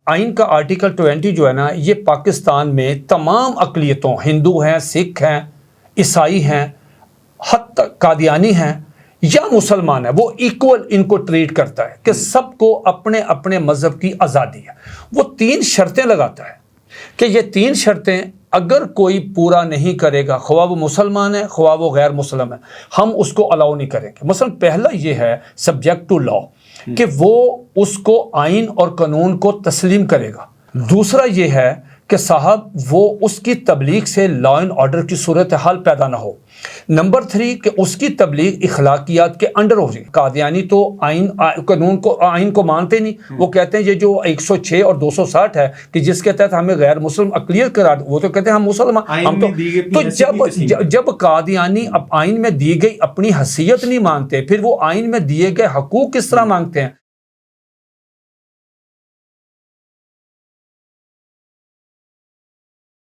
آئین کا آرٹیکل 20 جو ہے نا، یہ پاکستان میں تمام اقلیتوں، ہندو ہیں، سکھ ہیں، عیسائی ہیں، حتی قادیانی ہیں یا مسلمان ہیں، وہ ایکول ان کو ٹریٹ کرتا ہے کہ سب کو اپنے اپنے مذہب کی آزادی ہے۔ وہ 3 شرطیں لگاتا ہے کہ یہ 3 شرطیں اگر کوئی پورا نہیں کرے گا، خواہ وہ مسلمان ہے خواہ وہ غیر مسلم ہے، ہم اس کو الاؤ نہیں کریں گے۔ مثلا پہلا یہ ہے سبجیکٹ ٹو لا، کہ وہ اس کو آئین اور قانون کو تسلیم کرے گا۔ دوسرا یہ ہے کہ صاحب وہ اس کی تبلیغ سے لا اینڈ آرڈر کی صورتحال پیدا نہ ہو۔ نمبر 3 کہ اس کی تبلیغ اخلاقیات کے انڈر ہو جائے۔ قادیانی تو آئین کو مانتے نہیں، وہ کہتے ہیں یہ جو 106 اور 260 ہے کہ جس کے تحت ہمیں غیر مسلم اقلیت قرار، وہ تو کہتے ہیں ہم مسلمان، ہم تو جب قادیانی آئین میں دی گئی اپنی حیثیت نہیں مانتے، پھر وہ آئین میں دیے گئے حقوق کس طرح مانگتے ہیں؟